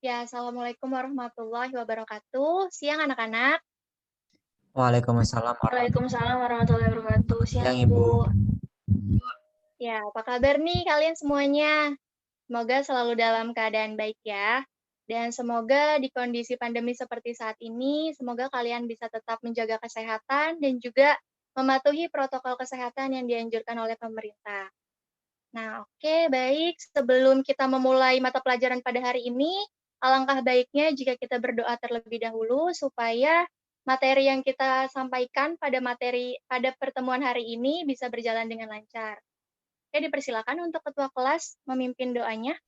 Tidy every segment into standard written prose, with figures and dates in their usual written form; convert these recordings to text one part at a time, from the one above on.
Ya, Assalamualaikum warahmatullahi wabarakatuh. Siang anak-anak. Waalaikumsalam Waalaikumsalam warahmatullahi wabarakatuh. Siang siang Ibu. Ibu. Ya, apa kabar nih kalian semuanya? Semoga selalu dalam keadaan baik ya. Dan semoga di kondisi pandemi seperti saat ini, semoga kalian bisa tetap menjaga kesehatan dan juga mematuhi protokol kesehatan yang dianjurkan oleh pemerintah. Nah, oke, baik. Sebelum kita memulai mata pelajaran pada hari ini, alangkah baiknya jika kita berdoa terlebih dahulu supaya materi yang kita sampaikan pada pertemuan hari ini bisa berjalan dengan lancar. Oke, dipersilakan untuk ketua kelas memimpin doanya.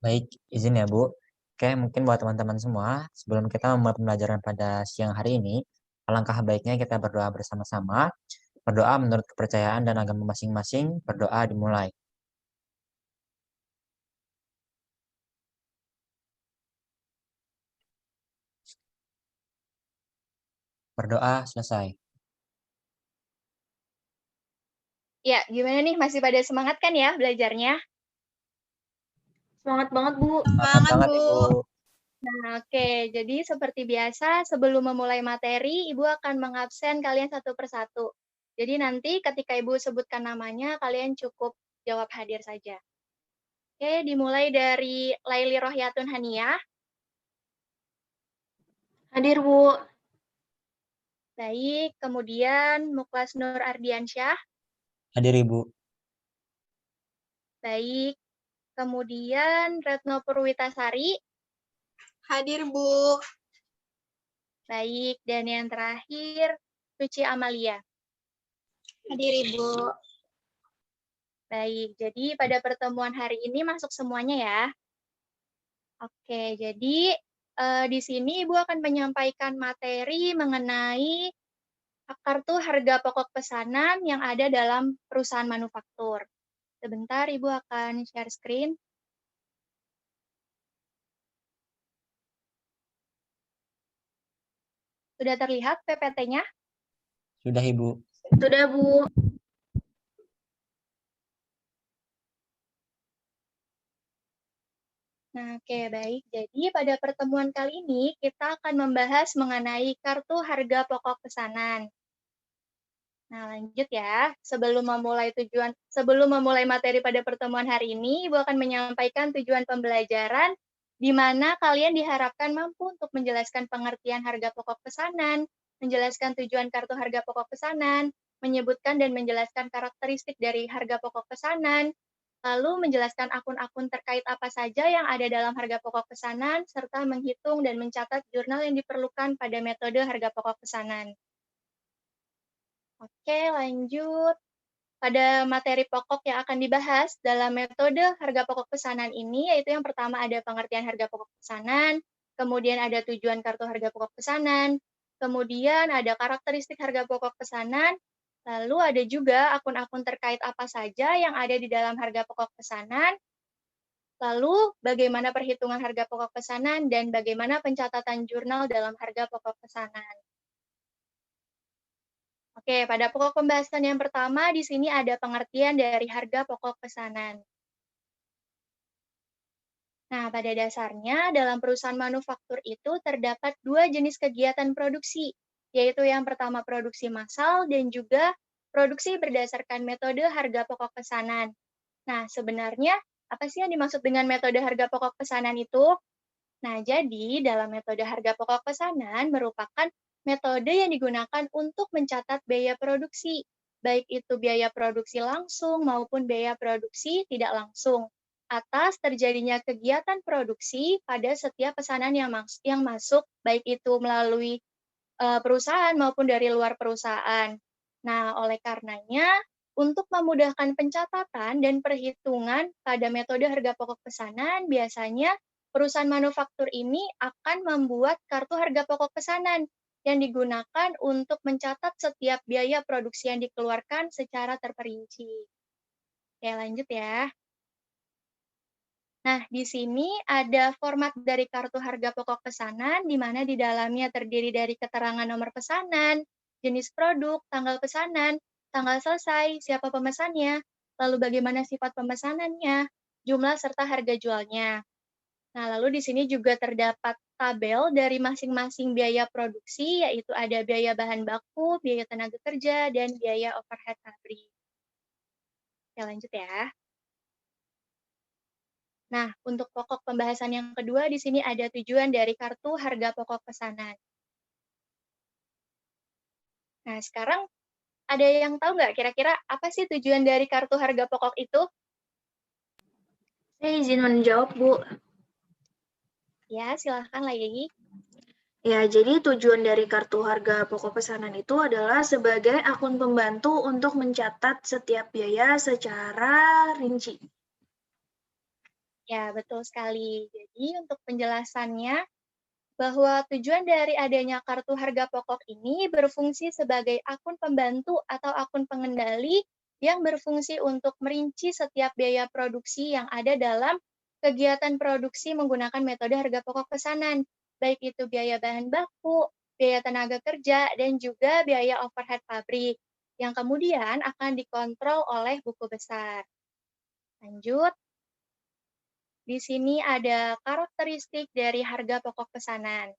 Baik, izin ya Bu. Oke, mungkin buat teman-teman semua, sebelum kita memulai pembelajaran pada siang hari ini, alangkah baiknya kita berdoa bersama-sama. Berdoa menurut kepercayaan dan agama masing-masing, berdoa dimulai. Berdoa selesai. Ya, gimana nih? Masih pada semangat kan ya belajarnya? Semangat banget Bu. Semangat banget Ibu. Nah, oke. Jadi seperti biasa, sebelum memulai materi, Ibu akan mengabsen kalian satu persatu. Jadi nanti ketika Ibu sebutkan namanya, kalian cukup jawab hadir saja. Oke, dimulai dari Laili Rohyatun Haniah. Hadir Bu. Baik, kemudian Muklas Nur Ardiansyah. Hadir Ibu. Baik, kemudian Retno Purwitasari. Hadir, Bu. Baik, dan yang terakhir Suci Amalia. Hadir, Ibu. Baik, jadi pada pertemuan hari ini masuk semuanya ya. Oke, jadi di sini Ibu akan menyampaikan materi mengenai kartu harga pokok pesanan yang ada dalam perusahaan manufaktur. Sebentar, Ibu akan share screen. Sudah terlihat PPT-nya? Sudah Ibu. Sudah Bu. Nah, oke, baik. Jadi pada pertemuan kali ini kita akan membahas mengenai kartu harga pokok pesanan. Nah, lanjut ya. Sebelum memulai materi pada pertemuan hari ini, Ibu akan menyampaikan tujuan pembelajaran di mana kalian diharapkan mampu untuk menjelaskan pengertian harga pokok pesanan, menjelaskan tujuan kartu harga pokok pesanan, menyebutkan dan menjelaskan karakteristik dari harga pokok pesanan, lalu menjelaskan akun-akun terkait apa saja yang ada dalam harga pokok pesanan, serta menghitung dan mencatat jurnal yang diperlukan pada metode harga pokok pesanan. Oke, lanjut. Pada materi pokok yang akan dibahas dalam metode harga pokok pesanan ini, yaitu yang pertama ada pengertian harga pokok pesanan, kemudian ada tujuan kartu harga pokok pesanan, kemudian ada karakteristik harga pokok pesanan, lalu ada juga akun-akun terkait apa saja yang ada di dalam harga pokok pesanan, lalu bagaimana perhitungan harga pokok pesanan, dan bagaimana pencatatan jurnal dalam harga pokok pesanan. Oke, pada pokok pembahasan yang pertama, di sini ada pengertian dari harga pokok pesanan. Nah, pada dasarnya, dalam perusahaan manufaktur itu terdapat dua jenis kegiatan produksi, yaitu yang pertama produksi massal dan juga produksi berdasarkan metode harga pokok pesanan. Nah, sebenarnya apa sih yang dimaksud dengan metode harga pokok pesanan itu? Nah, jadi dalam metode harga pokok pesanan merupakan metode yang digunakan untuk mencatat biaya produksi, baik itu biaya produksi langsung maupun biaya produksi tidak langsung, atas terjadinya kegiatan produksi pada setiap pesanan yang masuk, baik itu melalui perusahaan maupun dari luar perusahaan. Nah, oleh karenanya, untuk memudahkan pencatatan dan perhitungan pada metode harga pokok pesanan, biasanya perusahaan manufaktur ini akan membuat kartu harga pokok pesanan yang digunakan untuk mencatat setiap biaya produksi yang dikeluarkan secara terperinci. Oke, lanjut ya. Nah, di sini ada format dari kartu harga pokok pesanan, di mana di dalamnya terdiri dari keterangan nomor pesanan, jenis produk, tanggal pesanan, tanggal selesai, siapa pemesannya, lalu bagaimana sifat pemesanannya, jumlah serta harga jualnya. Nah, lalu di sini juga terdapat tabel dari masing-masing biaya produksi, yaitu ada biaya bahan baku, biaya tenaga kerja, dan biaya overhead pabrik. Oke, lanjut ya. Nah, untuk pokok pembahasan yang kedua, di sini ada tujuan dari kartu harga pokok pesanan. Nah, sekarang ada yang tahu nggak kira-kira apa sih tujuan dari kartu harga pokok itu? Saya izin menjawab, Bu. Ya, silahkan lagi. Ya, jadi tujuan dari kartu harga pokok pesanan itu adalah sebagai akun pembantu untuk mencatat setiap biaya secara rinci. Ya, betul sekali. Jadi, untuk penjelasannya, bahwa tujuan dari adanya kartu harga pokok ini berfungsi sebagai akun pembantu atau akun pengendali yang berfungsi untuk merinci setiap biaya produksi yang ada dalam kegiatan produksi menggunakan metode harga pokok pesanan, baik itu biaya bahan baku, biaya tenaga kerja, dan juga biaya overhead pabrik, yang kemudian akan dikontrol oleh buku besar. Lanjut. Di sini ada karakteristik dari harga pokok pesanan.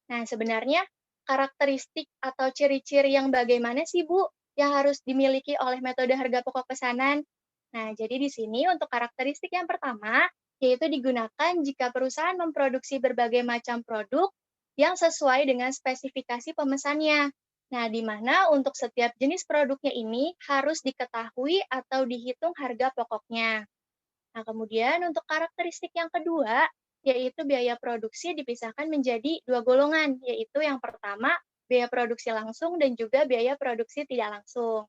Nah, sebenarnya karakteristik atau ciri-ciri yang bagaimana sih, Bu, yang harus dimiliki oleh metode harga pokok pesanan? Nah, jadi di sini untuk karakteristik yang pertama, yaitu digunakan jika perusahaan memproduksi berbagai macam produk yang sesuai dengan spesifikasi pemesannya. Nah, di mana untuk setiap jenis produknya ini harus diketahui atau dihitung harga pokoknya. Nah, kemudian untuk karakteristik yang kedua, yaitu biaya produksi dipisahkan menjadi dua golongan, yaitu yang pertama, biaya produksi langsung dan juga biaya produksi tidak langsung.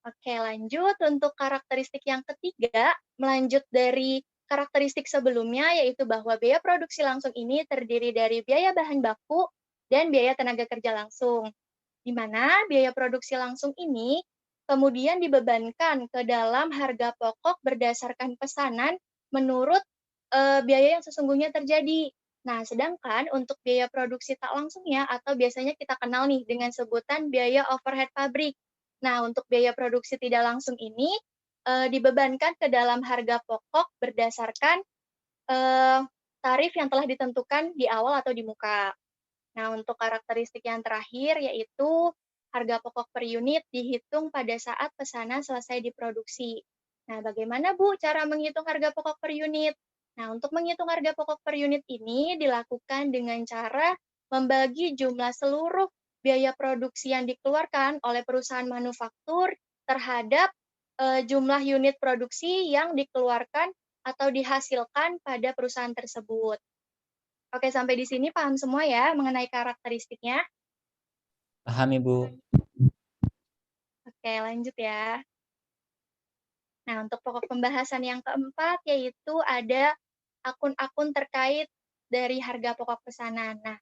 Oke, lanjut untuk karakteristik yang ketiga, melanjut dari karakteristik sebelumnya, yaitu bahwa biaya produksi langsung ini terdiri dari biaya bahan baku dan biaya tenaga kerja langsung, di mana biaya produksi langsung ini kemudian dibebankan ke dalam harga pokok berdasarkan pesanan menurut biaya yang sesungguhnya terjadi. Nah, sedangkan untuk biaya produksi tak langsungnya atau biasanya kita kenal nih dengan sebutan biaya overhead pabrik. Nah, untuk biaya produksi tidak langsung ini dibebankan ke dalam harga pokok berdasarkan tarif yang telah ditentukan di awal atau di muka. Nah, untuk karakteristik yang terakhir yaitu harga pokok per unit dihitung pada saat pesanan selesai diproduksi. Nah, bagaimana Bu cara menghitung harga pokok per unit? Nah, untuk menghitung harga pokok per unit ini dilakukan dengan cara membagi jumlah seluruh biaya produksi yang dikeluarkan oleh perusahaan manufaktur terhadap jumlah unit produksi yang dikeluarkan atau dihasilkan pada perusahaan tersebut. Oke, sampai di sini paham semua ya mengenai karakteristiknya? Paham, Ibu. Oke, lanjut ya. Nah, untuk pokok pembahasan yang keempat, yaitu ada akun-akun terkait dari harga pokok pesanan. Nah,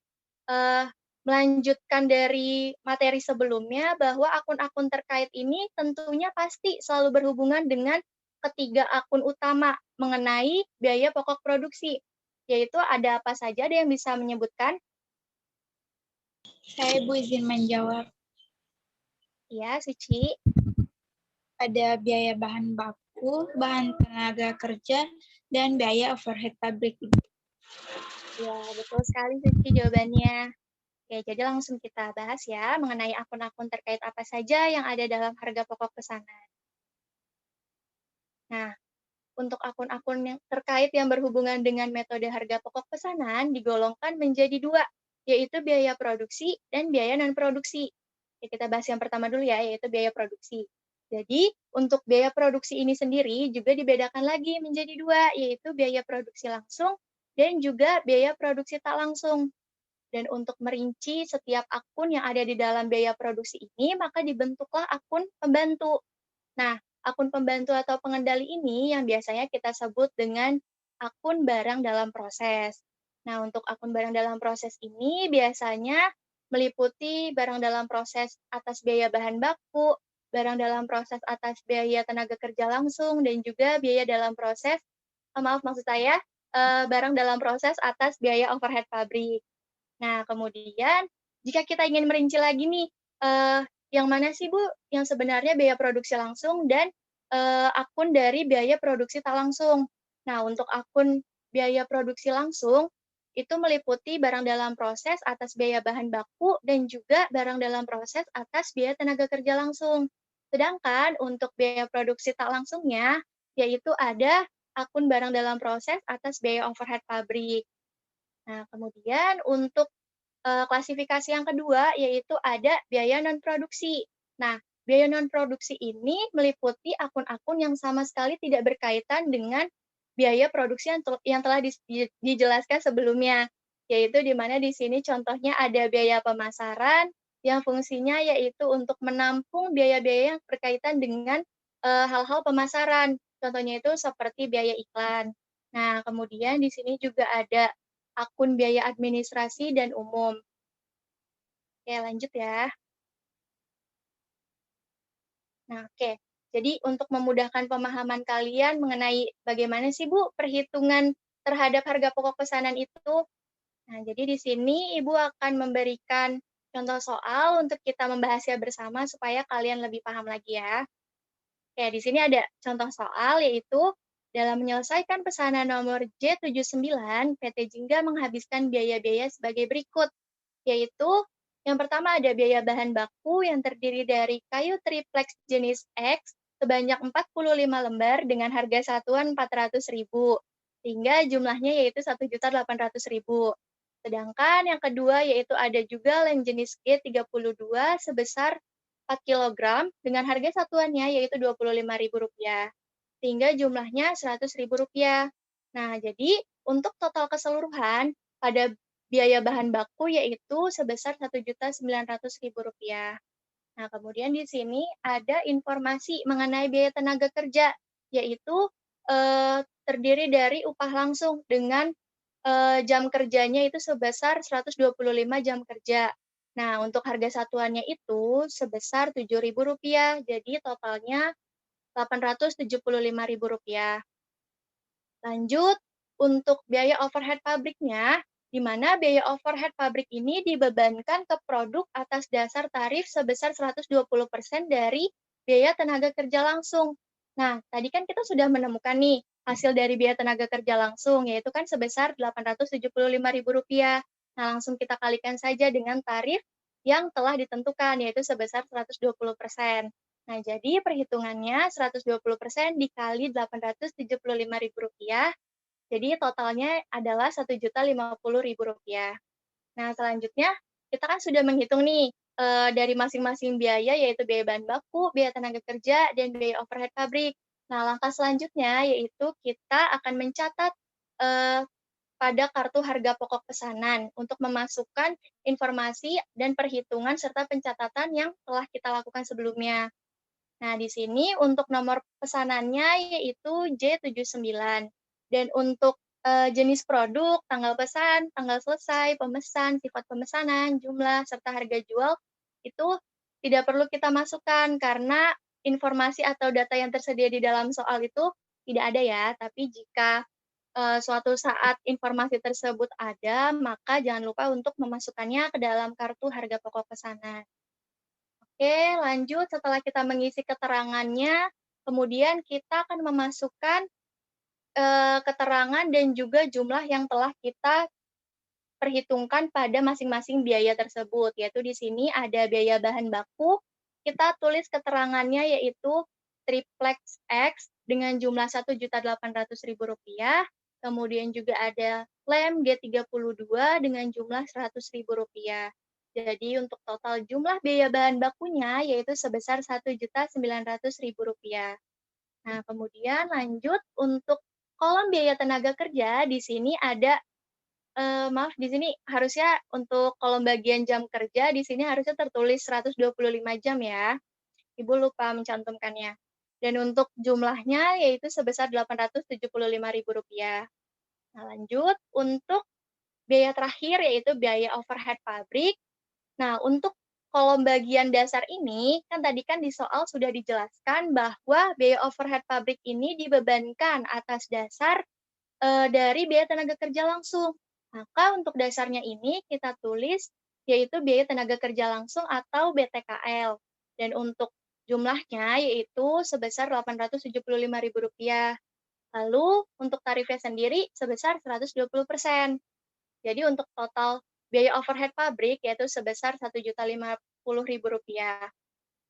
melanjutkan dari materi sebelumnya, bahwa akun-akun terkait ini tentunya pasti selalu berhubungan dengan ketiga akun utama mengenai biaya pokok produksi. Yaitu ada apa saja, ada yang bisa menyebutkan? Saya Bu izin menjawab. Ya, Suci. Ada biaya bahan baku, bahan tenaga kerja, dan biaya overhead pabrik. Ya, betul sekali Suci jawabannya. Oke, jadi langsung kita bahas ya mengenai akun-akun terkait apa saja yang ada dalam harga pokok pesanan. Nah, untuk akun-akun yang terkait yang berhubungan dengan metode harga pokok pesanan digolongkan menjadi dua, yaitu biaya produksi dan biaya non-produksi. Oke, kita bahas yang pertama dulu ya, yaitu biaya produksi. Jadi, untuk biaya produksi ini sendiri juga dibedakan lagi menjadi dua, yaitu biaya produksi langsung dan juga biaya produksi tak langsung. Dan untuk merinci setiap akun yang ada di dalam biaya produksi ini, maka dibentuklah akun pembantu. Nah, akun pembantu atau pengendali ini yang biasanya kita sebut dengan akun barang dalam proses. Nah, untuk akun barang dalam proses ini biasanya meliputi barang dalam proses atas biaya bahan baku, barang dalam proses atas biaya tenaga kerja langsung, dan juga biaya dalam proses, maksud saya, barang dalam proses atas biaya overhead pabrik. Nah, kemudian jika kita ingin merinci lagi nih, yang mana sih Bu yang sebenarnya biaya produksi langsung dan akun dari biaya produksi tak langsung? Nah, untuk akun biaya produksi langsung, itu meliputi barang dalam proses atas biaya bahan baku dan juga barang dalam proses atas biaya tenaga kerja langsung. Sedangkan untuk biaya produksi tak langsungnya, yaitu ada akun barang dalam proses atas biaya overhead pabrik. Nah, kemudian untuk klasifikasi yang kedua, yaitu ada biaya non-produksi. Nah, biaya non-produksi ini meliputi akun-akun yang sama sekali tidak berkaitan dengan biaya produksi yang telah dijelaskan sebelumnya, yaitu di mana di sini contohnya ada biaya pemasaran yang fungsinya yaitu untuk menampung biaya-biaya yang berkaitan dengan hal-hal pemasaran. Contohnya itu seperti biaya iklan. Nah, kemudian di sini juga ada akun biaya administrasi dan umum. Oke, lanjut ya. Nah, oke. Jadi untuk memudahkan pemahaman kalian mengenai bagaimana sih Bu perhitungan terhadap harga pokok pesanan itu. Nah, jadi di sini Ibu akan memberikan contoh soal untuk kita membahasnya bersama supaya kalian lebih paham lagi ya. Oke, di sini ada contoh soal yaitu dalam menyelesaikan pesanan nomor J79, PT Jingga menghabiskan biaya-biaya sebagai berikut, yaitu yang pertama ada biaya bahan baku yang terdiri dari kayu triplex jenis X sebanyak 45 lembar dengan harga satuan 400.000, sehingga jumlahnya yaitu 1.800.000. Sedangkan yang kedua yaitu ada juga lem jenis G32 sebesar 4 kg dengan harga satuannya yaitu Rp25.000, sehingga jumlahnya Rp100.000. Nah, jadi untuk total keseluruhan pada biaya bahan baku yaitu sebesar Rp1.900.000. Nah, kemudian di sini ada informasi mengenai biaya tenaga kerja, yaitu terdiri dari upah langsung dengan jam kerjanya itu sebesar 125 jam kerja. Nah, untuk harga satuannya itu sebesar Rp7.000, jadi totalnya Rp875.000. Lanjut, untuk biaya overhead pabriknya, di mana biaya overhead pabrik ini dibebankan ke produk atas dasar tarif sebesar 120% dari biaya tenaga kerja langsung. Nah, tadi kan kita sudah menemukan nih hasil dari biaya tenaga kerja langsung, yaitu kan sebesar Rp875.000. Nah, langsung kita kalikan saja dengan tarif yang telah ditentukan, yaitu sebesar 120%. Nah, jadi perhitungannya 120% dikali Rp875.000, jadi totalnya adalah Rp1.050.000. Nah, selanjutnya kita kan sudah menghitung nih dari masing-masing biaya, yaitu biaya bahan baku, biaya tenaga kerja, dan biaya overhead pabrik. Nah, langkah selanjutnya yaitu kita akan mencatat pada kartu harga pokok pesanan untuk memasukkan informasi dan perhitungan serta pencatatan yang telah kita lakukan sebelumnya. Nah, di sini untuk nomor pesanannya yaitu J79. Dan untuk jenis produk, tanggal pesan, tanggal selesai, pemesan, sifat pemesanan, jumlah, serta harga jual, itu tidak perlu kita masukkan karena informasi atau data yang tersedia di dalam soal itu tidak ada ya. Tapi jika suatu saat informasi tersebut ada, maka jangan lupa untuk memasukkannya ke dalam kartu harga pokok pesanan. Oke, lanjut setelah kita mengisi keterangannya, kemudian kita akan memasukkan keterangan dan juga jumlah yang telah kita perhitungkan pada masing-masing biaya tersebut, yaitu di sini ada biaya bahan baku, kita tulis keterangannya yaitu triplex X dengan jumlah Rp1.800.000, kemudian juga ada lem G32 dengan jumlah Rp100.000. Jadi untuk total jumlah biaya bahan bakunya yaitu sebesar Rp1.900.000. Nah, kemudian lanjut untuk kolom biaya tenaga kerja, di sini ada maaf, di sini harusnya untuk kolom bagian jam kerja, di sini harusnya tertulis 125 jam ya. Ibu lupa mencantumkannya. Dan untuk jumlahnya yaitu sebesar Rp875.000. Nah, lanjut untuk biaya terakhir yaitu biaya overhead pabrik. Nah, untuk kolom bagian dasar ini, kan tadi kan di soal sudah dijelaskan bahwa biaya overhead pabrik ini dibebankan atas dasar dari biaya tenaga kerja langsung. Maka untuk dasarnya ini kita tulis yaitu biaya tenaga kerja langsung atau BTKL. Dan untuk jumlahnya yaitu sebesar Rp875.000. Lalu untuk tarifnya sendiri sebesar 120%. Jadi untuk total biaya overhead pabrik yaitu sebesar Rp1.050.000.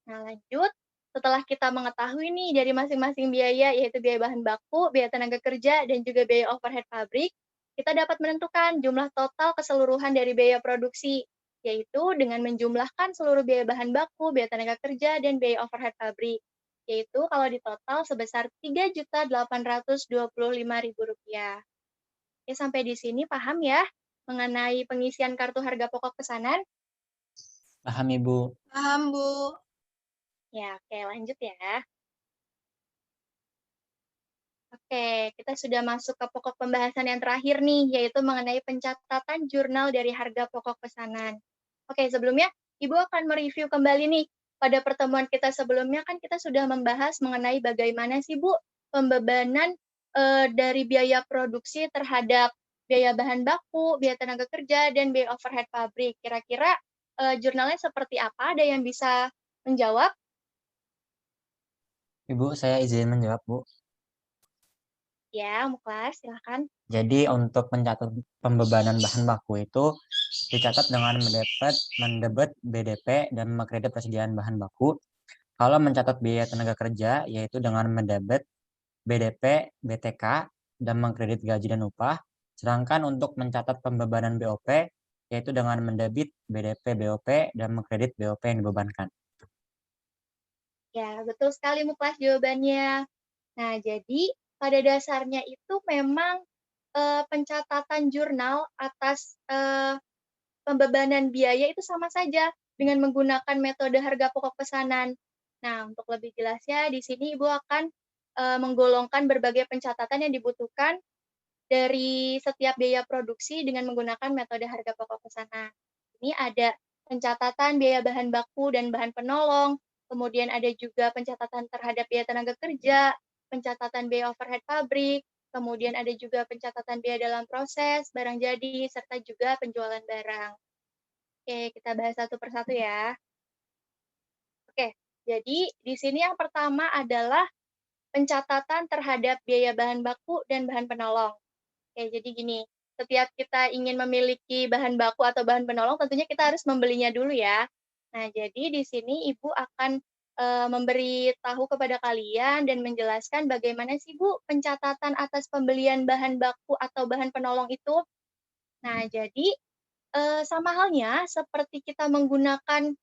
Nah, lanjut, setelah kita mengetahui nih dari masing-masing biaya, yaitu biaya bahan baku, biaya tenaga kerja, dan juga biaya overhead pabrik, kita dapat menentukan jumlah total keseluruhan dari biaya produksi, yaitu dengan menjumlahkan seluruh biaya bahan baku, biaya tenaga kerja, dan biaya overhead pabrik, yaitu kalau di total sebesar Rp3.825.000. Oke, sampai di sini paham ya mengenai pengisian kartu harga pokok pesanan? Paham, Ibu. Paham, Bu. Ya, oke, lanjut ya. Oke, kita sudah masuk ke pokok pembahasan yang terakhir nih, yaitu mengenai pencatatan jurnal dari harga pokok pesanan. Oke, sebelumnya Ibu akan mereview kembali nih. Pada pertemuan kita sebelumnya kan kita sudah membahas mengenai bagaimana sih Bu pembebanan dari biaya produksi terhadap biaya bahan baku, biaya tenaga kerja, dan biaya overhead pabrik. Kira-kira jurnalnya seperti apa? Ada yang bisa menjawab? Ibu, saya izin menjawab, Bu. Ya, Muklas, silakan. Jadi untuk mencatat pembebanan bahan baku itu dicatat dengan mendebet BDP dan mengkredit persediaan bahan baku. Kalau mencatat biaya tenaga kerja yaitu dengan mendebet BDP, BTK, dan mengkredit gaji dan upah. Sedangkan untuk mencatat pembebanan BOP yaitu dengan mendebit BDP, BOP, dan mengkredit BOP yang dibebankan. Ya, betul sekali Muklas jawabannya. Nah, jadi pada dasarnya itu memang pencatatan jurnal atas pembebanan biaya itu sama saja dengan menggunakan metode harga pokok pesanan. Nah, untuk lebih jelasnya di sini Ibu akan menggolongkan berbagai pencatatan yang dibutuhkan dari setiap biaya produksi dengan menggunakan metode harga pokok pesanan. Ini ada pencatatan biaya bahan baku dan bahan penolong, kemudian ada juga pencatatan terhadap biaya tenaga kerja, pencatatan biaya overhead pabrik, kemudian ada juga pencatatan biaya dalam proses, barang jadi, serta juga penjualan barang. Oke, kita bahas satu persatu ya. Oke, jadi di sini yang pertama adalah pencatatan terhadap biaya bahan baku dan bahan penolong. Oke, jadi gini, setiap kita ingin memiliki bahan baku atau bahan penolong, tentunya kita harus membelinya dulu ya. Nah, jadi di sini Ibu akan memberi tahu kepada kalian dan menjelaskan bagaimana sih Bu pencatatan atas pembelian bahan baku atau bahan penolong itu. Nah, jadi sama halnya seperti kita menggunakan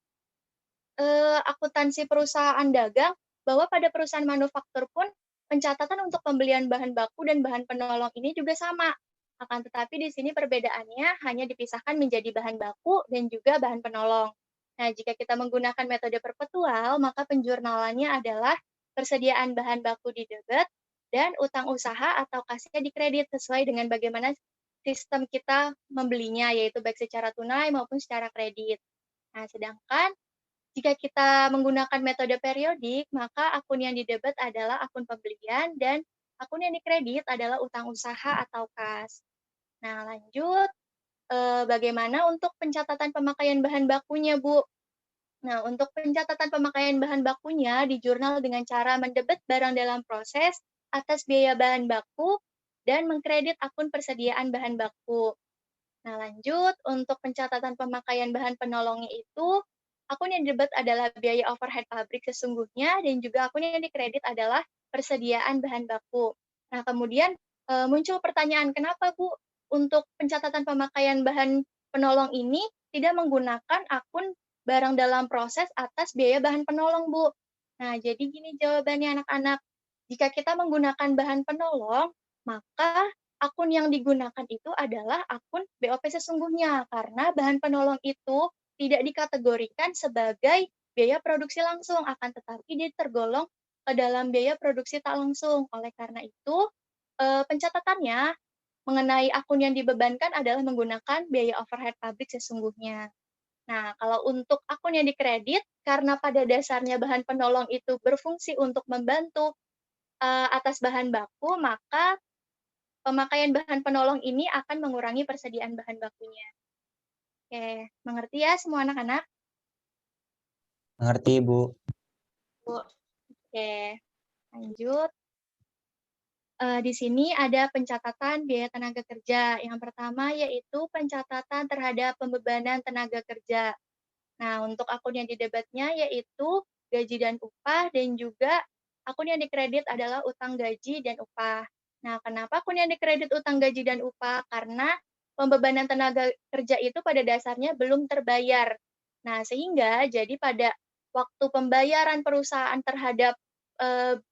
akuntansi perusahaan dagang, bahwa pada perusahaan manufaktur pun pencatatan untuk pembelian bahan baku dan bahan penolong ini juga sama. Akan tetapi di sini perbedaannya hanya dipisahkan menjadi bahan baku dan juga bahan penolong. Nah, jika kita menggunakan metode perpetual, maka penjurnalannya adalah persediaan bahan baku di debit dan utang usaha atau kasnya di kredit sesuai dengan bagaimana sistem kita membelinya, yaitu baik secara tunai maupun secara kredit. Nah, sedangkan jika kita menggunakan metode periodik, maka akun yang didebet adalah akun pembelian dan akun yang dikredit adalah utang usaha atau kas. Nah, lanjut, bagaimana untuk pencatatan pemakaian bahan bakunya, Bu? Nah, untuk pencatatan pemakaian bahan bakunya di jurnal dengan cara mendebet barang dalam proses atas biaya bahan baku dan mengkredit akun persediaan bahan baku. Nah, lanjut, untuk pencatatan pemakaian bahan penolongnya itu, akun yang didebet adalah biaya overhead pabrik sesungguhnya, dan juga akun yang dikredit adalah persediaan bahan baku. Nah, kemudian muncul pertanyaan, kenapa Bu, untuk pencatatan pemakaian bahan penolong ini tidak menggunakan akun barang dalam proses atas biaya bahan penolong, Bu? Nah, jadi gini jawabannya anak-anak. Jika kita menggunakan bahan penolong, maka akun yang digunakan itu adalah akun BOP sesungguhnya, karena bahan penolong itu tidak dikategorikan sebagai biaya produksi langsung, akan tetapi dia tergolong ke dalam biaya produksi tak langsung. Oleh karena itu, pencatatannya mengenai akun yang dibebankan adalah menggunakan biaya overhead pabrik sesungguhnya. Nah, kalau untuk akun yang dikredit, karena pada dasarnya bahan penolong itu berfungsi untuk membantu atas bahan baku, maka pemakaian bahan penolong ini akan mengurangi persediaan bahan bakunya. Oke, mengerti ya semua anak-anak? Mengerti, Bu. Oke, lanjut. Di sini ada pencatatan biaya tenaga kerja. Yang pertama yaitu pencatatan terhadap pembebanan tenaga kerja. Nah, untuk akun yang didebatnya yaitu gaji dan upah, dan juga akun yang dikredit adalah utang gaji dan upah. Nah, kenapa akun yang dikredit utang gaji dan upah? Karena pembebanan tenaga kerja itu pada dasarnya belum terbayar. Nah, sehingga jadi pada waktu pembayaran perusahaan terhadap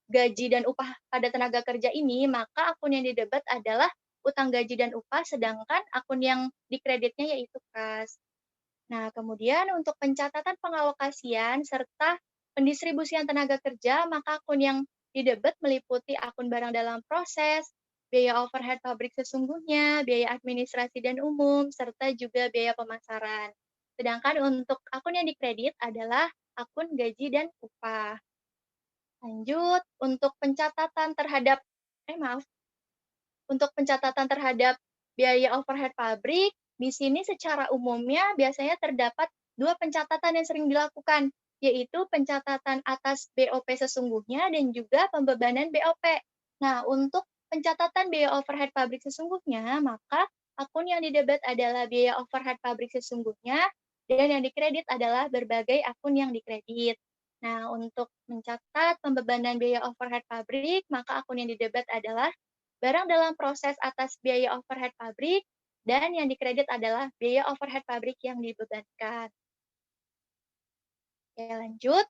gaji dan upah pada tenaga kerja ini, maka akun yang didebat adalah utang gaji dan upah, sedangkan akun yang dikreditnya yaitu kas. Nah, kemudian untuk pencatatan pengalokasian serta pendistribusian tenaga kerja, maka akun yang didebat meliputi akun barang dalam proses, biaya overhead pabrik sesungguhnya, biaya administrasi dan umum, serta juga biaya pemasaran. Sedangkan untuk akun yang dikredit adalah akun gaji dan upah. Lanjut, untuk pencatatan terhadap, untuk pencatatan terhadap biaya overhead pabrik, di sini secara umumnya biasanya terdapat dua pencatatan yang sering dilakukan, yaitu pencatatan atas BOP sesungguhnya dan juga pembebanan BOP. Nah, untuk pencatatan biaya overhead pabrik sesungguhnya, maka akun yang didebat adalah biaya overhead pabrik sesungguhnya, dan yang dikredit adalah berbagai akun yang dikredit. Nah, untuk mencatat pembebanan biaya overhead pabrik, maka akun yang didebat adalah barang dalam proses atas biaya overhead pabrik, dan yang dikredit adalah biaya overhead pabrik yang dibebankan. Oke, lanjut.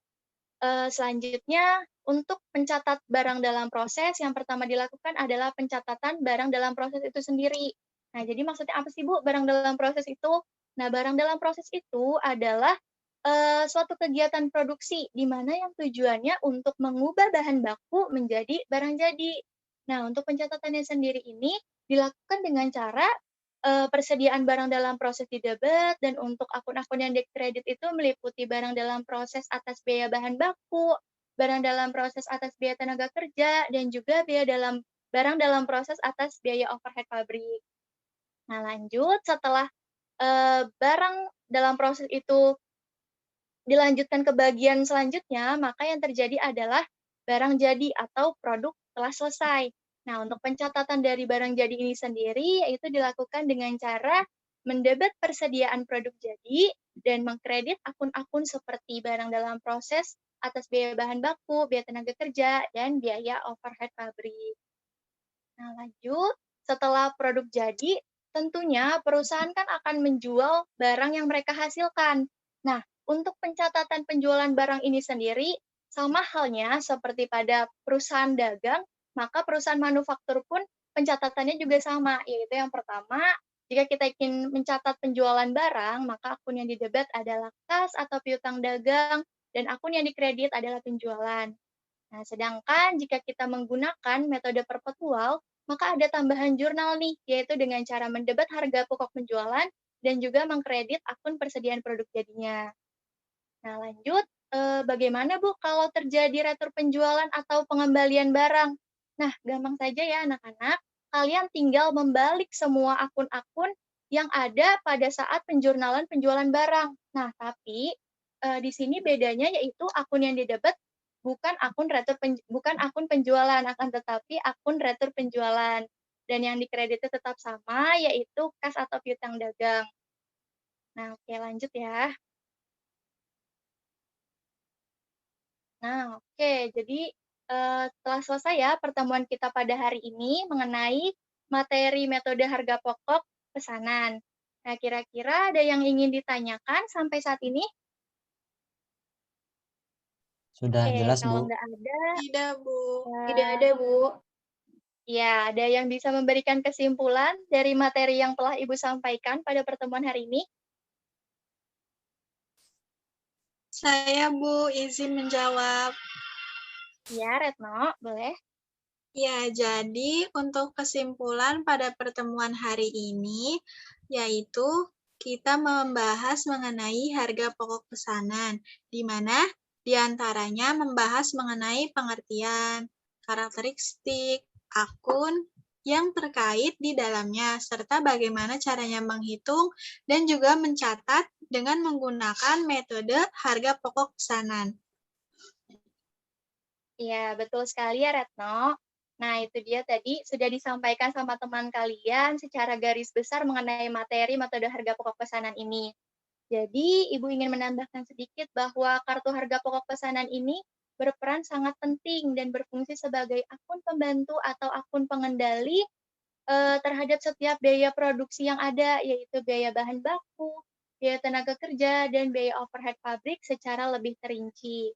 Selanjutnya, untuk pencatat barang dalam proses, yang pertama dilakukan adalah pencatatan barang dalam proses itu sendiri. Nah, jadi maksudnya apa sih, Bu, barang dalam proses itu? Nah, barang dalam proses itu adalah suatu kegiatan produksi, di mana yang tujuannya untuk mengubah bahan baku menjadi barang jadi. Nah, untuk pencatatannya sendiri ini dilakukan dengan cara persediaan barang dalam proses didebat, dan untuk akun-akun yang dikredit itu meliputi barang dalam proses atas biaya bahan baku, barang dalam proses atas biaya tenaga kerja, dan juga barang dalam proses atas biaya overhead pabrik. Nah, lanjut, setelah barang dalam proses itu dilanjutkan ke bagian selanjutnya, maka yang terjadi adalah barang jadi atau produk telah selesai. Nah, untuk pencatatan dari barang jadi ini sendiri, yaitu dilakukan dengan cara mendebat persediaan produk jadi dan mengkredit akun-akun seperti barang dalam proses atas biaya bahan baku, biaya tenaga kerja, dan biaya overhead pabrik. Nah, lanjut, setelah produk jadi, tentunya perusahaan kan akan menjual barang yang mereka hasilkan. Nah, untuk pencatatan penjualan barang ini sendiri, sama halnya seperti pada perusahaan dagang, maka perusahaan manufaktur pun pencatatannya juga sama, yaitu yang pertama, jika kita ingin mencatat penjualan barang, maka akun yang didebat adalah kas atau piutang dagang, dan akun yang dikredit adalah penjualan. Nah, sedangkan jika kita menggunakan metode perpetual, maka ada tambahan jurnal nih, yaitu dengan cara mendebat harga pokok penjualan dan juga mengkredit akun persediaan produk jadinya. Nah, lanjut, bagaimana Bu kalau terjadi retur penjualan atau pengembalian barang? Nah, gampang saja ya anak-anak, kalian tinggal membalik semua akun-akun yang ada pada saat penjurnalan penjualan barang. Nah, tapi di sini bedanya yaitu akun yang didebat bukan akun penjualan, akan tetapi akun retur penjualan. Dan yang dikreditnya tetap sama, yaitu kas atau piutang dagang. Nah, oke, lanjut ya. Nah, oke. Jadi, telah selesai ya pertemuan kita pada hari ini mengenai materi metode harga pokok pesanan. Nah, kira-kira ada yang ingin ditanyakan sampai saat ini? Sudah Oke, jelas, kalau Bu. nggak ada, Tidak, Bu. Tidak ada, Bu. ya, ada yang bisa memberikan kesimpulan dari materi yang telah Ibu sampaikan pada pertemuan hari ini? Saya, Bu, izin menjawab. Ya, Retno, boleh. Ya, jadi untuk kesimpulan pada pertemuan hari ini, yaitu kita membahas mengenai harga pokok pesanan, di mana diantaranya membahas mengenai pengertian, karakteristik, akun yang terkait di dalamnya, serta bagaimana caranya menghitung dan juga mencatat dengan menggunakan metode harga pokok pesanan. Iya, betul sekali ya, Retno. Nah, itu dia tadi sudah disampaikan sama teman kalian secara garis besar mengenai materi metode harga pokok pesanan ini. Jadi, Ibu ingin menambahkan sedikit bahwa kartu harga pokok pesanan ini berperan sangat penting dan berfungsi sebagai akun pembantu atau akun pengendali terhadap setiap biaya produksi yang ada, yaitu biaya bahan baku, biaya tenaga kerja, dan biaya overhead pabrik secara lebih terinci.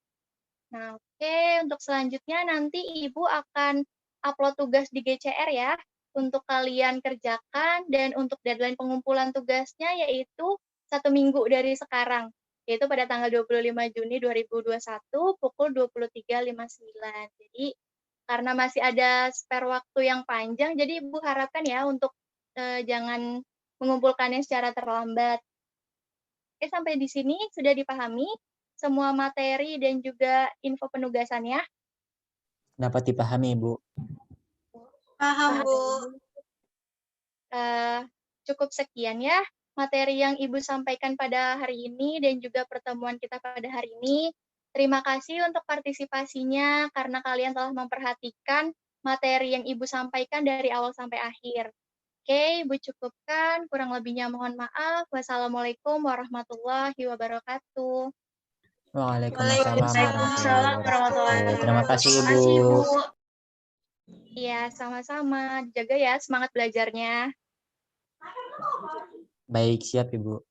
Nah, oke, untuk selanjutnya nanti Ibu akan upload tugas di GCR ya, untuk kalian kerjakan dan untuk deadline pengumpulan tugasnya yaitu 1 minggu dari sekarang, yaitu pada tanggal 25 Juni 2021 pukul 23.59. Jadi, karena masih ada spare waktu yang panjang, jadi Ibu harapkan ya untuk jangan mengumpulkannya secara terlambat. Oke, sampai di sini sudah dipahami semua materi dan juga info penugasannya? Dapat dipahami, Bu. Paham, Bu. Cukup sekian ya materi yang Ibu sampaikan pada hari ini dan juga pertemuan kita pada hari ini. Terima kasih untuk partisipasinya karena kalian telah memperhatikan materi yang Ibu sampaikan dari awal sampai akhir. Oke, Ibu cukupkan. Kurang lebihnya mohon maaf. Wassalamualaikum warahmatullahi wabarakatuh. Waalaikumsalam warahmatullahi wabarakatuh. Terima kasih, Ibu. Iya, sama-sama. Jaga ya semangat belajarnya. Baik, siap, Ibu.